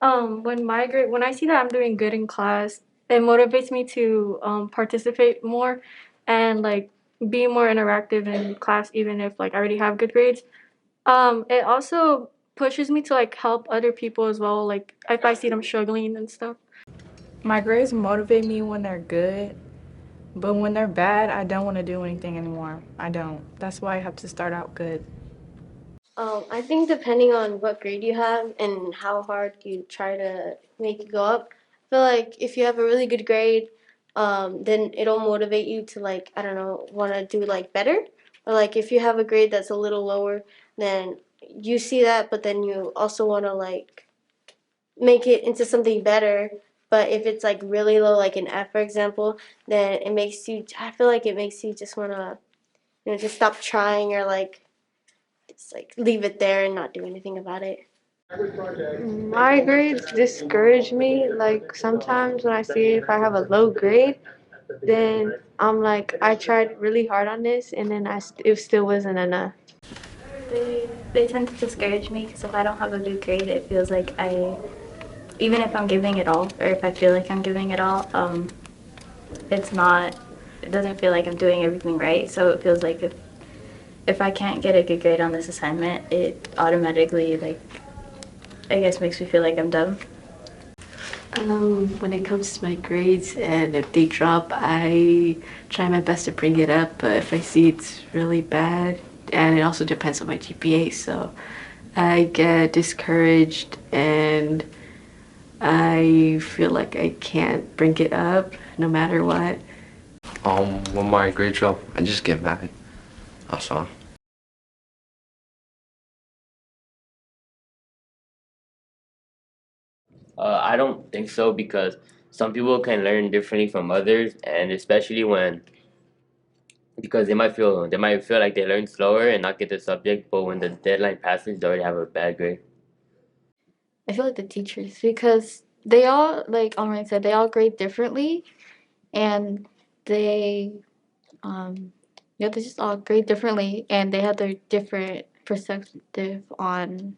When I see that I'm doing good in class, it motivates me to participate more and like be more interactive in class, even if like I already have good grades. It also pushes me to like help other people as well, like if I see them struggling and stuff. My grades motivate me when they're good, but when they're bad, I don't want to do anything anymore. I don't. That's why I have to start out good. I think depending on what grade you have and how hard you try to make it go up, I feel like if you have a really good grade, then it'll motivate you to like I don't know want to do like better. Or like if you have a grade that's a little lower, then you see that, but then you also want to like make it into something better. But if it's like really low, like an F, for example, then it makes you. I feel like it makes you just want to just stop trying or like just like leave it there and not do anything about it. My grades discourage me. Like sometimes when I see if I have a low grade, then I'm like, I tried really hard on this, and then it still wasn't enough. They tend to discourage me because if I don't have a good grade, it feels like even if I'm giving it all, or if I feel like I'm giving it all, it's not, it doesn't feel like I'm doing everything right. So it feels like if I can't get a good grade on this assignment, it automatically, like, I guess makes me feel like I'm dumb. When it comes to my grades and if they drop, I try my best to bring it up. But if I see it's really bad, and it also depends on my GPA, so I get discouraged and I feel like I can't bring it up no matter what. When my grades drop, I just get mad. That's all. I don't think so because some people can learn differently from others, and especially when because they might feel like they learn slower and not get the subject, but when the deadline passes, they already have a bad grade. I feel like the teachers, because they all, like Almaine said, they all grade differently, and they, um, yeah, they just all grade differently, and they have their different perspective on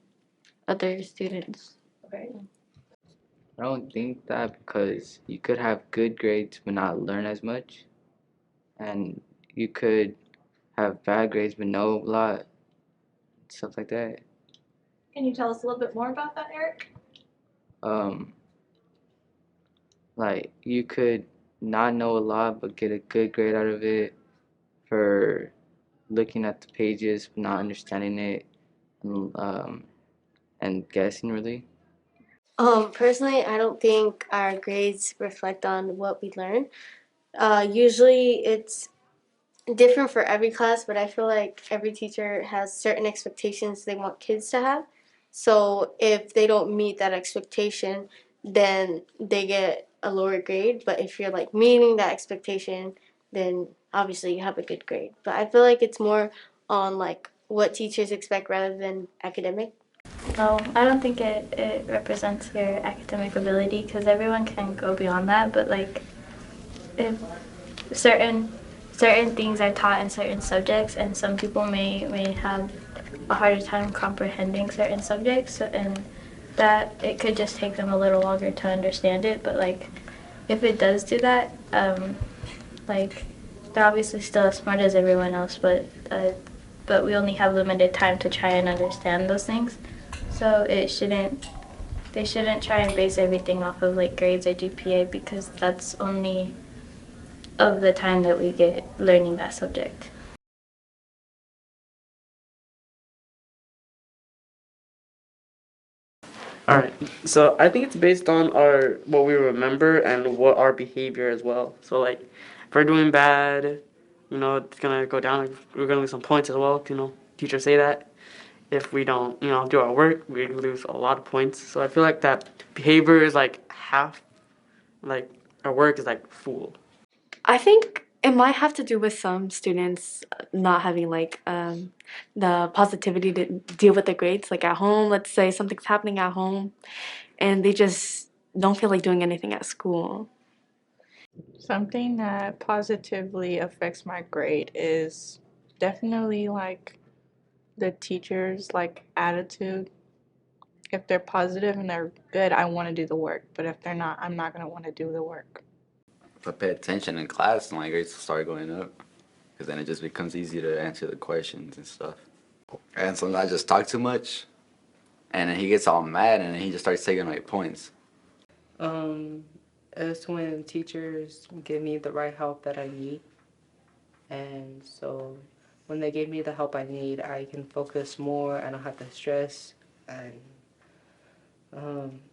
other students. I don't think that because you could have good grades but not learn as much, and you could have bad grades but know a lot, stuff like that. Can you tell us a little bit more about that, Eric? Um, like you could not know a lot but get a good grade out of it for looking at the pages but not understanding it, and guessing really. Personally, I don't think our grades reflect on what we learn. Usually, it's different for every class, but I feel like every teacher has certain expectations they want kids to have. So if they don't meet that expectation, then they get a lower grade. But if you're like meeting that expectation, then obviously you have a good grade. But I feel like it's more on like what teachers expect rather than academic. No, I don't think it represents your academic ability because everyone can go beyond that, but like if certain certain things are taught in certain subjects and some people may have a harder time comprehending certain subjects and that it could just take them a little longer to understand it, but like if it does do that, like they're obviously still as smart as everyone else, but we only have limited time to try and understand those things, so they shouldn't try and base everything off of like grades or GPA because that's only of the time that we get learning that subject. All right. So I think it's based on our what we remember and what our behavior as well. So like, if we're doing bad, it's gonna go down. We're gonna lose some points as well. Teachers say that. If we don't, do our work, we lose a lot of points. So I feel like that behavior is like half, like our work is like full. I think it might have to do with some students not having like the positivity to deal with their grades. Like at home, let's say something's happening at home, and they just don't feel like doing anything at school. Something that positively affects my grade is definitely like the teacher's like attitude. If they're positive and they're good, I want to do the work. But if they're not, I'm not going to want to do the work. If I pay attention in class, my grades will start going up. Because then it just becomes easy to answer the questions and stuff. And sometimes I just talk too much. And then he gets all mad and then he just starts taking my points. Um, it's when teachers give me the right help that I need. And so when they give me the help I need, I can focus more. I don't have to stress. And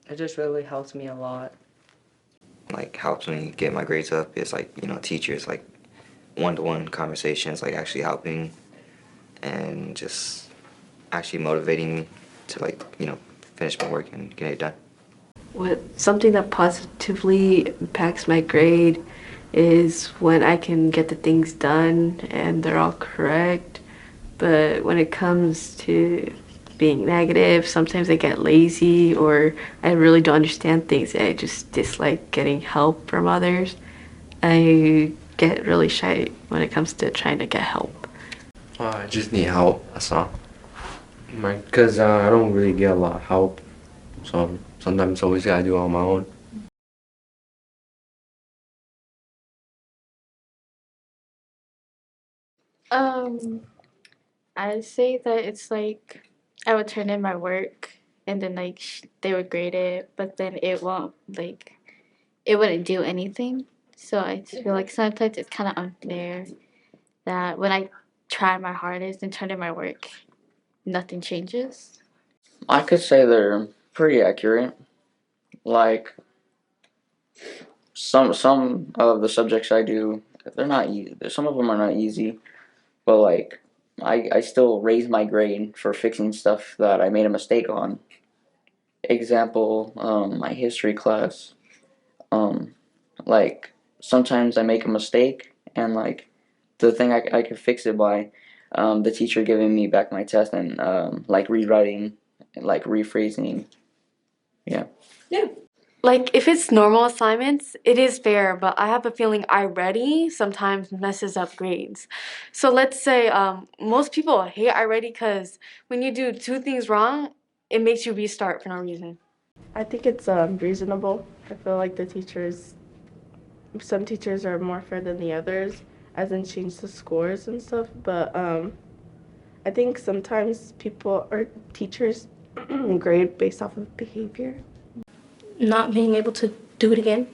it just really helps me a lot. Like helps me get my grades up is like, you know, teachers, like one-to-one conversations, like actually helping and just actually motivating me to, like, you know, finish my work and get it done. Something that positively impacts my grade is when I can get the things done and they're all correct. But when it comes to being negative, sometimes I get lazy or I really don't understand things. I just dislike getting help from others. I get really shy when it comes to trying to get help. I just need help, that's all. Because I don't really get a lot of help. So sometimes I always gotta do it on my own. I'd say that it's like I would turn in my work and then like they would grade it, but then it won't like it wouldn't do anything. So I just feel like sometimes it's kind of unfair that when I try my hardest and turn in my work, nothing changes. I could say they're pretty accurate. Like some of the subjects I do, they're not easy. Some of them are not easy, but like I still raise my grade for fixing stuff that I made a mistake on. Example, my history class. Like sometimes I make a mistake and like the thing I could fix it by the teacher giving me back my test and like rewriting, like rephrasing. Yeah. Like if it's normal assignments, it is fair, but I have a feeling iReady sometimes messes up grades. So let's say most people hate iReady because when you do two things wrong, it makes you restart for no reason. I think it's reasonable. I feel like some teachers are more fair than the others, as in change the scores and stuff. But I think sometimes people or teachers grade based off of behavior. Not being able to do it again.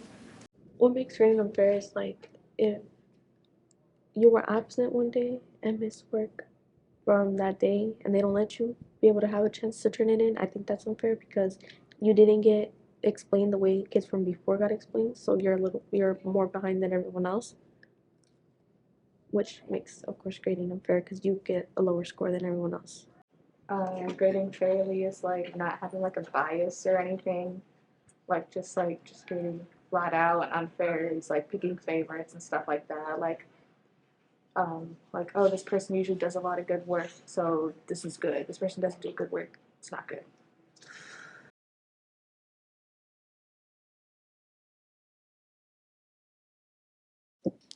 What makes grading unfair is like if you were absent one day and missed work from that day and they don't let you be able to have a chance to turn it in, I think that's unfair because you didn't get explained the way kids from before got explained, so you're more behind than everyone else, which makes of course grading unfair because you get a lower score than everyone else. Grading fairly is like not having like a bias or anything, like just grading flat out. And unfair is like picking favorites and stuff like that. Like oh, this person usually does a lot of good work, so this is good. This person doesn't do good work, it's not good.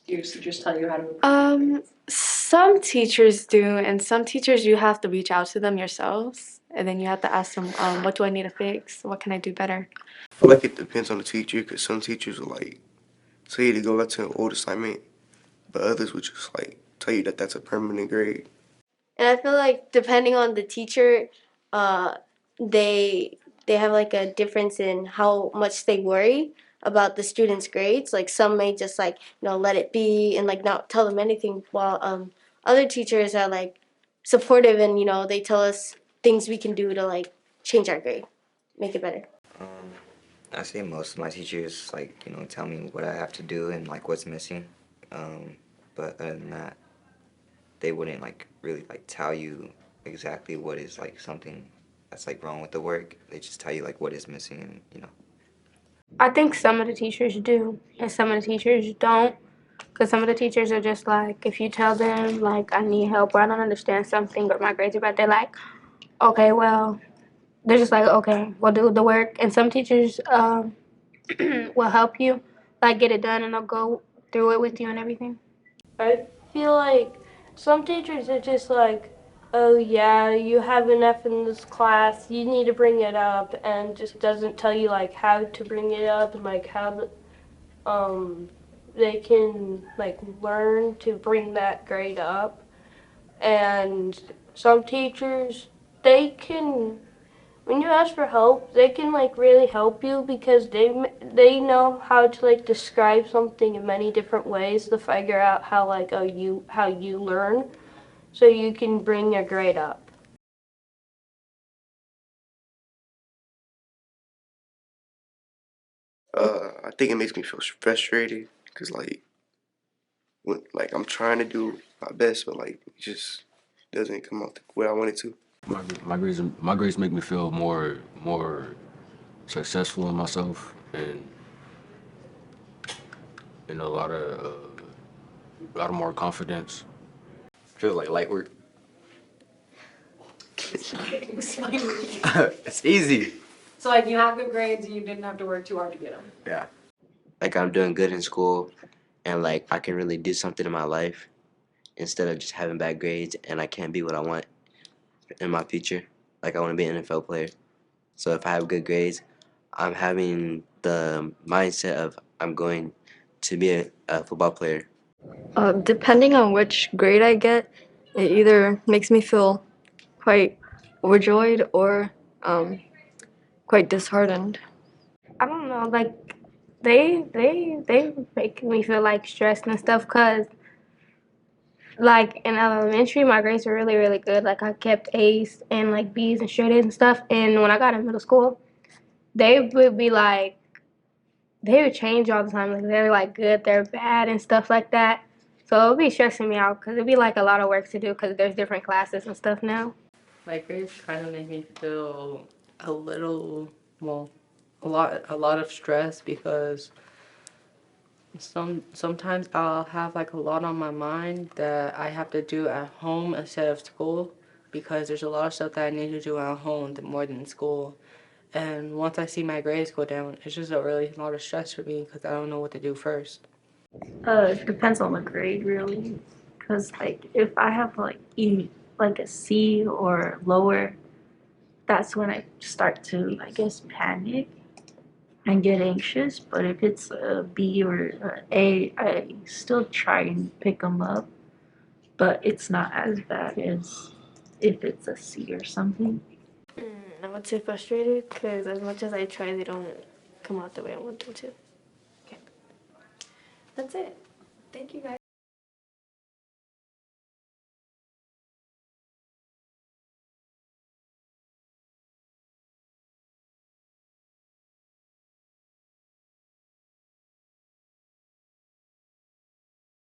Do teachers tell you how to Some teachers do, and some teachers you have to reach out to them yourselves, and then you have to ask them, what do I need to fix? What can I do better? I feel like it depends on the teacher because some teachers will like tell you to go back to an old assignment, but others would just like tell you that that's a permanent grade. And I feel like depending on the teacher, they have like a difference in how much they worry about the students' grades. Like some may just like let it be and like not tell them anything, while other teachers are like supportive and they tell us things we can do to like change our grade, make it better. I say most of my teachers like, you know, tell me what I have to do and like what's missing. But other than that, they wouldn't like really like tell you exactly what is like something that's like wrong with the work. They just tell you like what is missing and I think some of the teachers do, and some of the teachers don't. Because some of the teachers are just like, if you tell them, like, I need help or I don't understand something or my grades are bad, they're like, okay, well, they're just like, okay, we'll do the work. And some teachers will help you, like, get it done, and they'll go through it with you and everything. I feel like some teachers are just like oh yeah, you have an F in this class, you need to bring it up, and just doesn't tell you like how to bring it up and like how they can like learn to bring that grade up. And some teachers, they can, when you ask for help, they can like really help you because they know how to like describe something in many different ways to figure out how like how you learn, so you can bring your grade up. I think it makes me feel frustrated because like I'm trying to do my best, but like it just doesn't come out the way I want it to. My grades make me feel more successful in myself and a lot of more confidence. Feels like light work. It's easy. So like you have good grades and you didn't have to work too hard to get them. Yeah. Like I'm doing good in school and like I can really do something in my life instead of just having bad grades and I can't be what I want in my future. Like I want to be an NFL player. So if I have good grades, I'm having the mindset of I'm going to be a football player. Depending on which grade I get, it either makes me feel quite overjoyed or quite disheartened. I don't know, like they make me feel like stressed and stuff because like in elementary my grades were really good. Like I kept A's and like B's and straight A's and stuff. And when I got in middle school, they would be like they would change all the time. Like they're like good, they're bad and stuff like that. So it would be stressing me out because it'd be like a lot of work to do because there's different classes and stuff now. My grades kind of make me feel a little, well, a lot of stress because sometimes I'll have like a lot on my mind that I have to do at home instead of school because there's a lot of stuff that I need to do at home more than school. And once I see my grades go down, it's just a really lot of stress for me because I don't know what to do first. It depends on the grade really, because like if I have like a C or lower, that's when I start to I guess panic and get anxious. But if it's a B or a I still try and pick them up, but it's not as bad as if it's a C or something. I would say frustrated because as much as I try, they don't come out the way I want them to. That's it. Thank you guys.